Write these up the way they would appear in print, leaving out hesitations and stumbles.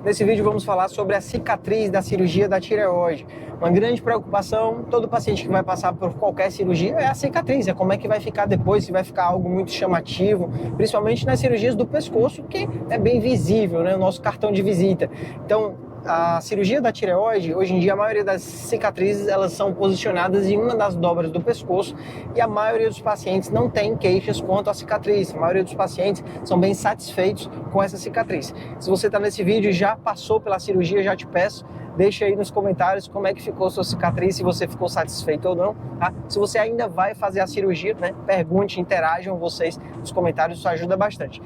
Nesse vídeo vamos falar sobre a cicatriz da cirurgia da tireoide. Uma grande preocupação, todo paciente que vai passar por qualquer cirurgia é a cicatriz, é como é que vai ficar depois, se vai ficar algo muito chamativo, principalmente nas cirurgias do pescoço, que é bem visível, né, o nosso cartão de visita. Então, a cirurgia da tireoide, hoje em dia a maioria das cicatrizes elas são posicionadas em uma das dobras do pescoço e a maioria dos pacientes não tem queixas quanto à cicatriz. A maioria dos pacientes são bem satisfeitos com essa cicatriz. Se você está nesse vídeo e já passou pela cirurgia, já te peço, deixa aí nos comentários como é que ficou a sua cicatriz, se você ficou satisfeito ou não, tá? Se você ainda vai fazer a cirurgia, né, pergunte, interajam vocês nos comentários, isso ajuda bastante.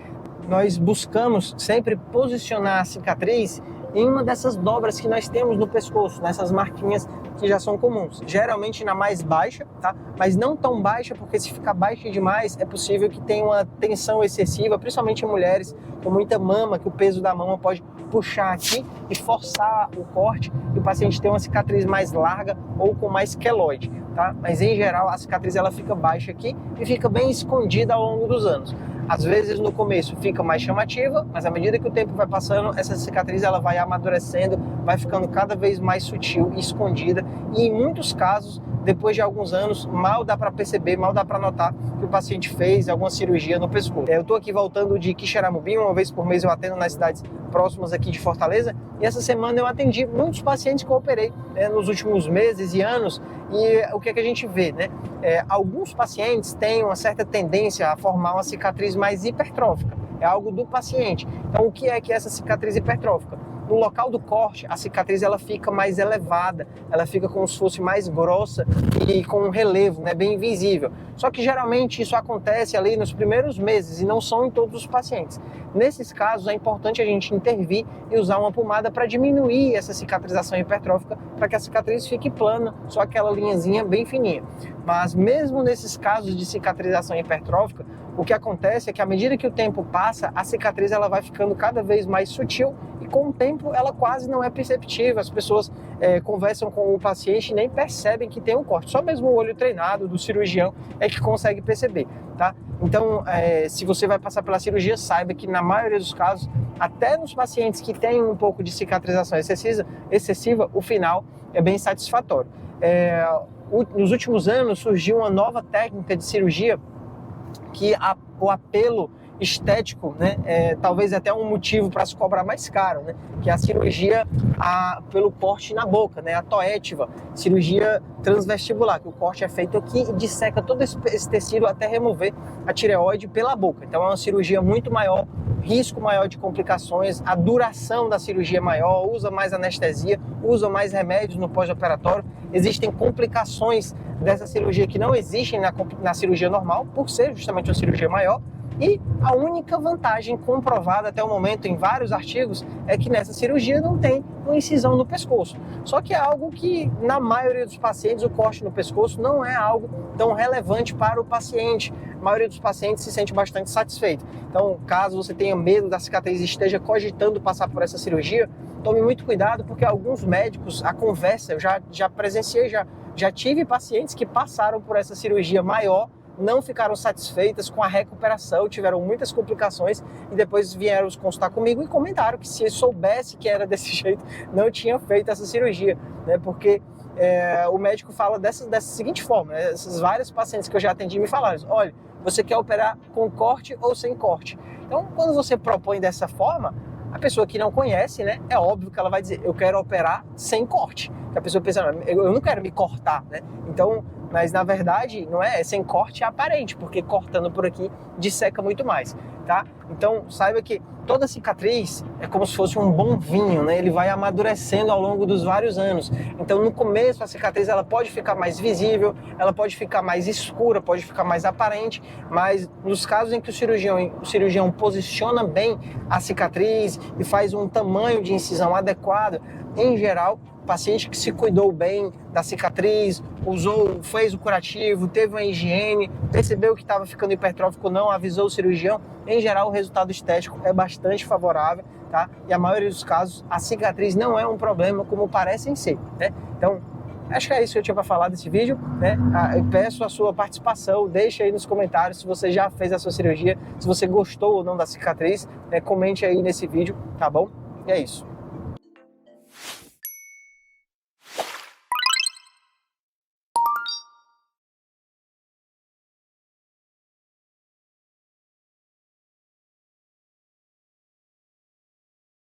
Nós buscamos sempre posicionar a cicatriz em uma dessas dobras que nós temos no pescoço, nessas marquinhas que já são comuns. Geralmente na mais baixa, tá? Mas não tão baixa, porque se ficar baixa demais, é possível que tenha uma tensão excessiva, principalmente em mulheres com muita mama, que o peso da mama pode puxar aqui e forçar o corte e o paciente tem uma cicatriz mais larga ou com mais queloide, tá? Mas em geral a cicatriz ela fica baixa aqui e fica bem escondida ao longo dos anos. Às vezes no começo fica mais chamativa, mas à medida que o tempo vai passando, essa cicatriz ela vai amadurecendo, vai ficando cada vez mais sutil e escondida. E em muitos casos, depois de alguns anos, mal dá para perceber, mal dá para notar que o paciente fez alguma cirurgia no pescoço. Eu estou aqui voltando de Quixeramobim, uma vez por mês eu atendo nas cidades próximas aqui de Fortaleza, e essa semana eu atendi muitos pacientes que eu operei, né, nos últimos meses e anos, e o que é que a gente vê, né? Alguns pacientes têm uma certa tendência a formar uma cicatriz mais hipertrófica, é algo do paciente. Então o que é essa cicatriz hipertrófica? No local do corte, a cicatriz ela fica mais elevada, ela fica como se fosse mais grossa e com um relevo, né, bem visível. Só que geralmente isso acontece ali nos primeiros meses e não são em todos os pacientes. Nesses casos é importante a gente intervir e usar uma pomada para diminuir essa cicatrização hipertrófica, para que a cicatriz fique plana, só aquela linhazinha bem fininha. Mas mesmo nesses casos de cicatrização hipertrófica, o que acontece é que à medida que o tempo passa, a cicatriz ela vai ficando cada vez mais sutil e com o tempo ela quase não é perceptível. As pessoas conversam com o paciente e nem percebem que tem um corte. Só mesmo o olho treinado do cirurgião é que consegue perceber, tá? Então, se você vai passar pela cirurgia, saiba que na maioria dos casos, até nos pacientes que têm um pouco de cicatrização excessiva, o final é bem satisfatório. Nos últimos anos surgiu uma nova técnica de cirurgia que o apelo estético, né, talvez até um motivo para se cobrar mais caro, né, que é a cirurgia pelo corte na boca, né, a toétiva, cirurgia transvestibular, que o corte é feito aqui e disseca todo esse tecido até remover a tireoide pela boca. Então é uma cirurgia muito maior, risco maior de complicações, a duração da cirurgia é maior, usa mais anestesia, usa mais remédios no pós-operatório, existem complicações dessa cirurgia que não existem na cirurgia normal, por ser justamente uma cirurgia maior. E a única vantagem comprovada até o momento em vários artigos é que nessa cirurgia não tem uma incisão no pescoço. Só que é algo que, na maioria dos pacientes, o corte no pescoço não é algo tão relevante para o paciente. A maioria dos pacientes se sente bastante satisfeito. Então, caso você tenha medo da cicatriz e esteja cogitando passar por essa cirurgia, tome muito cuidado, porque alguns médicos, a conversa, eu já presenciei, já tive pacientes que passaram por essa cirurgia maior, não ficaram satisfeitas com a recuperação, tiveram muitas complicações e depois vieram consultar comigo e comentaram que se soubesse que era desse jeito, não tinha feito essa cirurgia, né? Porque o médico fala dessa seguinte forma, né? Essas várias pacientes que eu já atendi me falaram, olha, você quer operar com corte ou sem corte? Então, quando você propõe dessa forma, a pessoa que não conhece, né, é óbvio que ela vai dizer, eu quero operar sem corte. A pessoa pensa, eu não quero me cortar, né? Então, mas na verdade não é sem corte aparente, porque cortando por aqui disseca muito mais, tá? Então saiba que toda cicatriz é como se fosse um bom vinho, né? Ele vai amadurecendo ao longo dos vários anos. Então no começo a cicatriz ela pode ficar mais visível, ela pode ficar mais escura, pode ficar mais aparente, mas nos casos em que o cirurgião posiciona bem a cicatriz e faz um tamanho de incisão adequado, em geral, o paciente que se cuidou bem da cicatriz, fez o curativo, teve uma higiene, percebeu que estava ficando hipertrófico ou não, avisou o cirurgião, em geral o resultado estético é bastante favorável, tá? E a maioria dos casos a cicatriz não é um problema como parece ser, né? Então, acho que é isso que eu tinha para falar desse vídeo, né? Eu peço a sua participação, deixa aí nos comentários se você já fez a sua cirurgia, se você gostou ou não da cicatriz, né? Comente aí nesse vídeo, tá bom? E é isso.